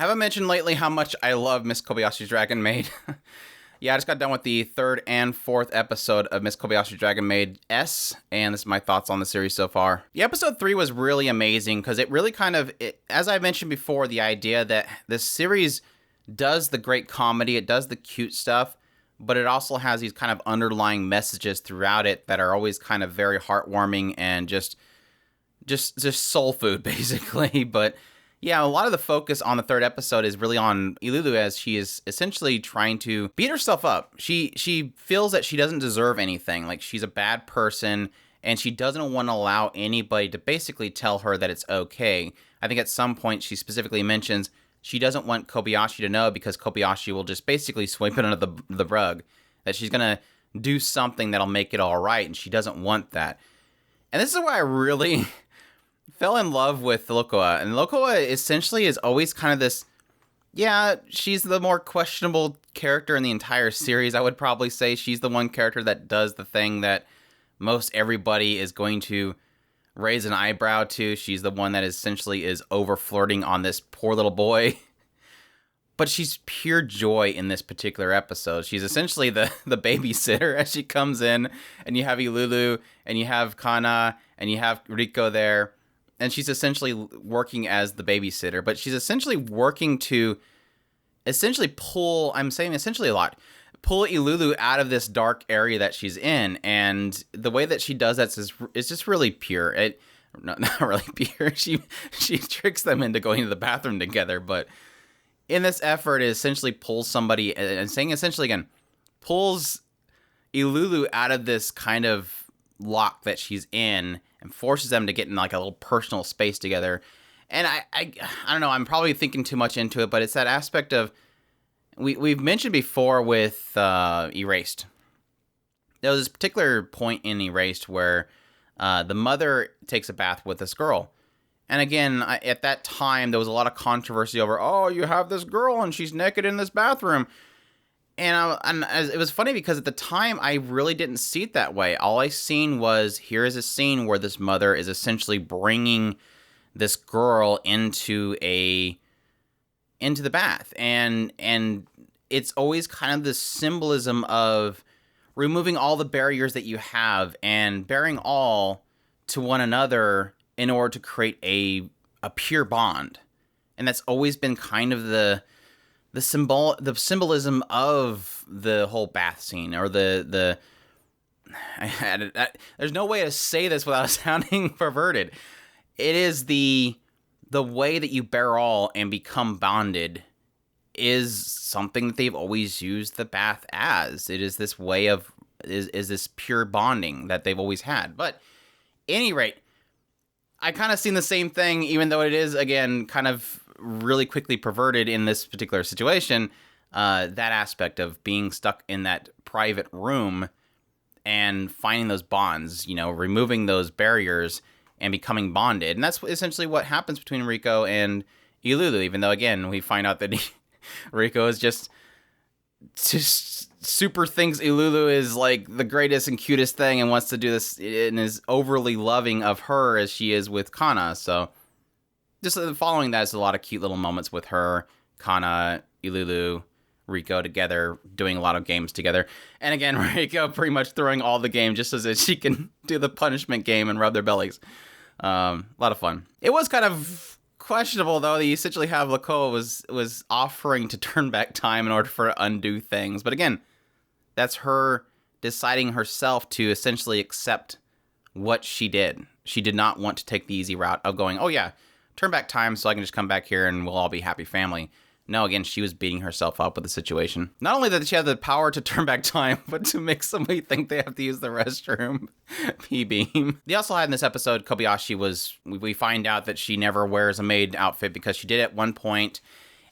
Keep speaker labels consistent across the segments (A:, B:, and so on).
A: Have I mentioned lately how much I love Miss Kobayashi's Dragon Maid? Yeah, I just got done with the third and fourth episode of Miss Kobayashi Dragon Maid S, and this is my thoughts on the series so far. The episode 3 was really amazing because it really as I mentioned before, the idea that this series does the great comedy, it does the cute stuff, but it also has these kind of underlying messages throughout it that are always kind of very heartwarming and just soul food, basically. But yeah, a lot of the focus on the third episode is really on Ilulu as she is essentially trying to beat herself up. She feels that she doesn't deserve anything, like she's a bad person, and she doesn't want to allow anybody to basically tell her that it's okay. I think at some point she specifically mentions she doesn't want Kobayashi to know because Kobayashi will just basically sweep it under the rug, that she's going to do something that'll make it all right, and she doesn't want that. And this is why I really fell in love with Lokoa. And Lokoa essentially is always kind of this, yeah, she's the more questionable character in the entire series. I would probably say she's the one character that does the thing that most everybody is going to raise an eyebrow to. She's the one that essentially is over flirting on this poor little boy. But she's pure joy in this particular episode. She's essentially the babysitter as she comes in, and you have Ilulu, and you have Kana, and you have Riko there. And she's essentially working as the babysitter, but she's essentially working to essentially pull, I'm saying essentially a lot, pull Ilulu out of this dark area that she's in. And the way that she does that is just really pure. Not really pure. She tricks them into going to the bathroom together, but in this effort, it essentially pulls somebody, and saying essentially again, pulls Ilulu out of this kind of lock that she's in and forces them to get in like a little personal space together. And I don't know, I'm probably thinking too much into it, but it's that aspect of, we've mentioned before with Erased. There was this particular point in Erased where the mother takes a bath with this girl. And again, at that time, there was a lot of controversy over, oh, you have this girl and she's naked in this bathroom. And it was funny because at the time, I really didn't see it that way. All I seen was, here is a scene where this mother is essentially bringing this girl into the bath. And it's always kind of the symbolism of removing all the barriers that you have and bearing all to one another in order to create a pure bond. And that's always been kind of the symbolism of the whole bath scene, or there's no way to say this without sounding perverted. It is the way that you bear all and become bonded is something that they've always used the bath as. It is this way of, is this pure bonding that they've always had. But at any rate, I kind of seen the same thing, even though it is, again, kind of really quickly perverted in this particular situation, that aspect of being stuck in that private room and finding those bonds, removing those barriers and becoming bonded. And that's essentially what happens between Riko and Ilulu, even though, again, we find out that Riko is just super thinks Ilulu is like the greatest and cutest thing and wants to do this and is overly loving of her as she is with Kana. So just following that is a lot of cute little moments with her, Kana, Ilulu, Riko together, doing a lot of games together. And again, Riko pretty much throwing all the game just so that she can do the punishment game and rub their bellies. A lot of fun. It was kind of questionable, though, that you essentially have Lokoa was offering to turn back time in order for her to undo things. But again, that's her deciding herself to essentially accept what she did. She did not want to take the easy route of going, oh yeah, turn back time so I can just come back here and we'll all be happy family. No, again, she was beating herself up with the situation. Not only that she had the power to turn back time, but to make somebody think they have to use the restroom. P-beam. They also had in this episode, Kobayashi we find out that she never wears a maid outfit because she did at one point.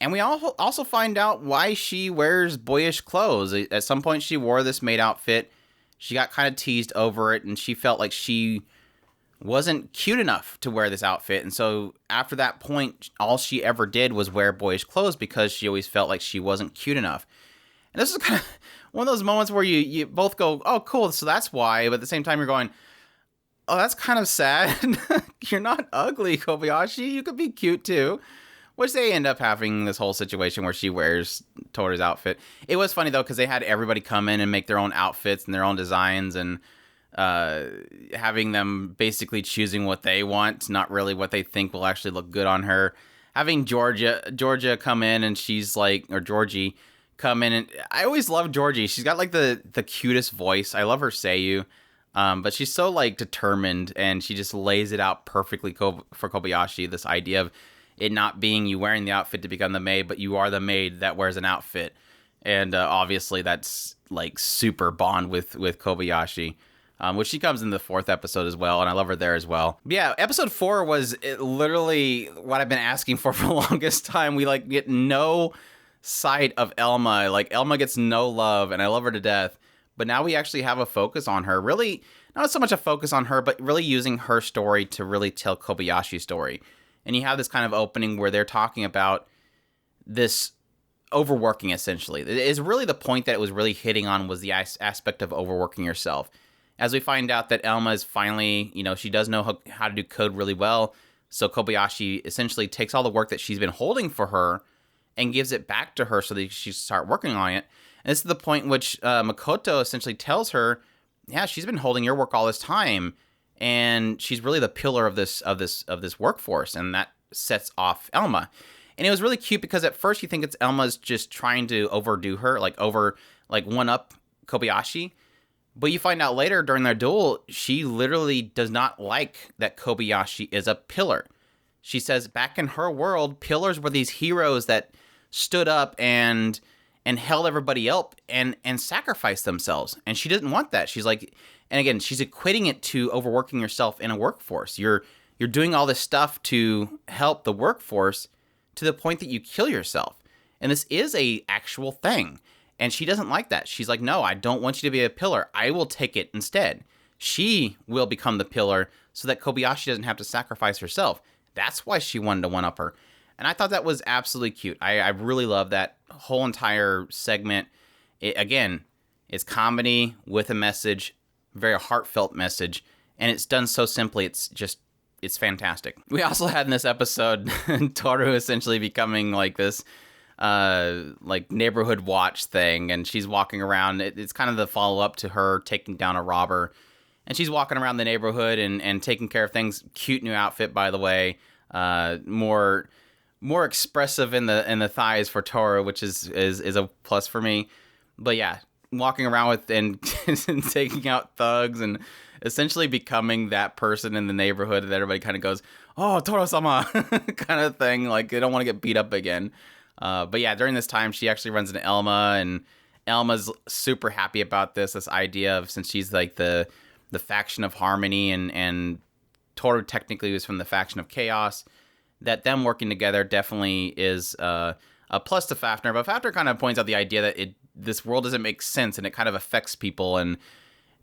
A: And we also find out why she wears boyish clothes. At some point, she wore this maid outfit. She got kind of teased over it, and she felt like she wasn't cute enough to wear this outfit. And so after that point, all she ever did was wear boyish clothes because she always felt like she wasn't cute enough. And this is kind of one of those moments where you both go, oh, cool, so that's why. But at the same time, you're going, oh, that's kind of sad. You're not ugly, Kobayashi. You could be cute, too. Which they end up having this whole situation where she wears Toru's outfit. It was funny, though, because they had everybody come in and make their own outfits and their own designs, and having them basically choosing what they want, not really what they think will actually look good on her. Having Georgia come in, and she's like, or Georgie come in, and I always love Georgie. She's got like the cutest voice. I love her Seiyu. But she's so like determined, and she just lays it out perfectly for Kobayashi. This idea of it not being you wearing the outfit to become the maid, but you are the maid that wears an outfit. And obviously that's like super bond with Kobayashi, which she comes in the 4th episode as well. And I love her there as well. But yeah, episode 4 was literally what I've been asking for the longest time. We like get no sight of Elma. Like Elma gets no love, and I love her to death. But now we actually have a focus on her. Really, not so much a focus on her, but really using her story to really tell Kobayashi's story. And you have this kind of opening where they're talking about this overworking, essentially. It is really the point that it was really hitting on, was the aspect of overworking yourself. As we find out that Elma is finally, she does know how to do code really well. So Kobayashi essentially takes all the work that she's been holding for her and gives it back to her so that she can start working on it. And this is the point in which Makoto essentially tells her, yeah, she's been holding your work all this time, and she's really the pillar of this workforce, and that sets off Elma. And it was really cute because at first you think it's Elma's just trying to overdo her, like one up Kobayashi. But you find out later during their duel, she literally does not like that Kobayashi is a pillar. She says back in her world, pillars were these heroes that stood up and held everybody up and sacrificed themselves. And she didn't want that. She's like, and again, she's equating it to overworking yourself in a workforce. You're doing all this stuff to help the workforce to the point that you kill yourself. And this is a actual thing. And she doesn't like that. She's like, no, I don't want you to be a pillar. I will take it instead. She will become the pillar so that Kobayashi doesn't have to sacrifice herself. That's why she wanted to one-up her. And I thought that was absolutely cute. I really love that whole entire segment. Again, it's comedy with a message, very heartfelt message, and it's done so simply. It's fantastic. We also had in this episode Toru essentially becoming like this like neighborhood watch thing, and she's walking around. It's kind of the follow-up to her taking down a robber, and she's walking around the neighborhood and taking care of things. Cute new outfit, by the way. More expressive in the thighs for Toru, which is a plus for me. But yeah, walking around with and taking out thugs and essentially becoming that person in the neighborhood that everybody kind of goes, oh, Toru-sama, kind of thing. Like, they don't want to get beat up again. But yeah, during this time, she actually runs into Elma, and Elma's super happy about this idea of, since she's like the faction of Harmony, and Toru technically was from the faction of Chaos, that them working together definitely is a plus to Fafner. But Fafner kind of points out the idea that this world doesn't make sense, and it kind of affects people, and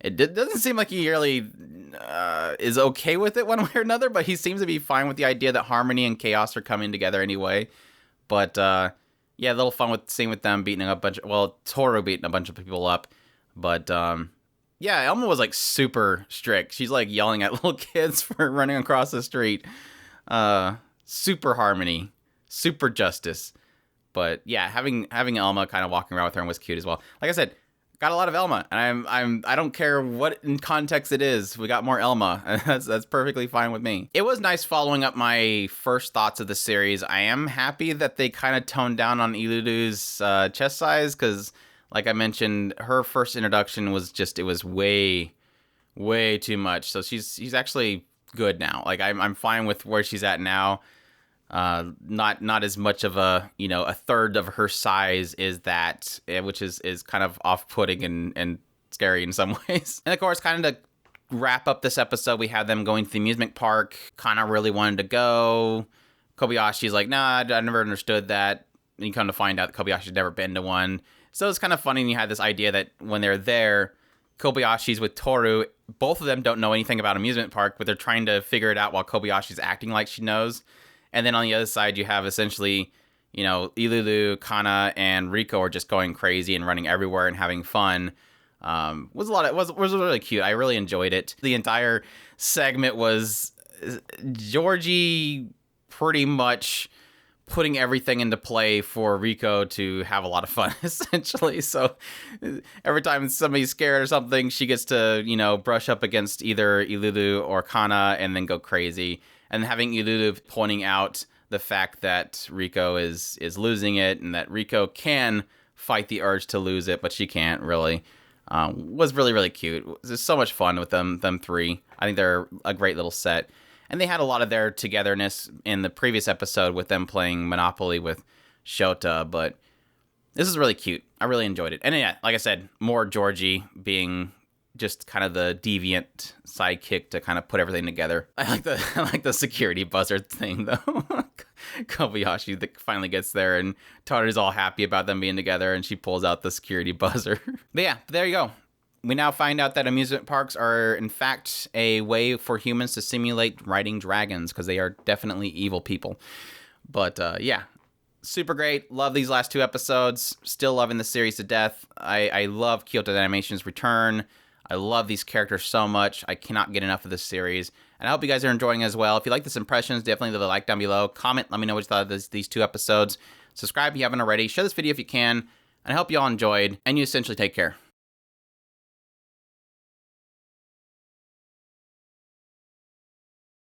A: it doesn't seem like he really is okay with it one way or another, but he seems to be fine with the idea that Harmony and Chaos are coming together anyway. But yeah, a little fun with seeing with them beating Toru beating a bunch of people up. But yeah, Elma was like super strict. She's like yelling at little kids for running across the street. Super Harmony, super Justice. But yeah, having Elma kind of walking around with her was cute as well. Like I said, got a lot of Elma, and I don't care what in context it is. We got more Elma. That's perfectly fine with me. It was nice following up my first thoughts of the series. I am happy that they kind of toned down on Ilulu's chest size, because like I mentioned, her first introduction was it was way too much. So she's actually good now. Like I'm fine with where she's at now. Not as much of a third of her size is that, which is kind of off-putting and scary in some ways. And of course, kind of to wrap up this episode, we have them going to the amusement park. Kana really wanted to go. Kobayashi's like, nah, I never understood that. And you come to find out that Kobayashi's never been to one. So it's kind of funny, and you had this idea that when they're there, Kobayashi's with Toru. Both of them don't know anything about amusement park, but they're trying to figure it out while Kobayashi's acting like she knows. And then on the other side, you have essentially, Ilulu, Kana, and Riko are just going crazy and running everywhere and having fun. Was really cute. I really enjoyed it. The entire segment was Georgie pretty much putting everything into play for Riko to have a lot of fun, essentially. So every time somebody's scared or something, she gets to, brush up against either Ilulu or Kana and then go crazy. And having Ilulu pointing out the fact that Riko is losing it and that Riko can fight the urge to lose it, but she can't really, was really, really cute. It was so much fun with them three. I think they're a great little set. And they had a lot of their togetherness in the previous episode with them playing Monopoly with Shota, but this is really cute. I really enjoyed it. And yeah, like I said, more Georgie being just kind of the deviant sidekick to kind of put everything together. I like the security buzzer thing, though. Kobayashi that finally gets there, and Tara's all happy about them being together, and she pulls out the security buzzer. But yeah, there you go. We now find out that amusement parks are, in fact, a way for humans to simulate riding dragons, because they are definitely evil people. But yeah, super great. Love these last 2 episodes. Still loving the series to death. I love Kyoto Animation's return. I love these characters so much. I cannot get enough of this series. And I hope you guys are enjoying it as well. If you like this impressions, definitely leave a like down below. Comment, let me know what you thought of these 2 episodes. Subscribe if you haven't already. Share this video if you can. And I hope you all enjoyed. And you essentially take care.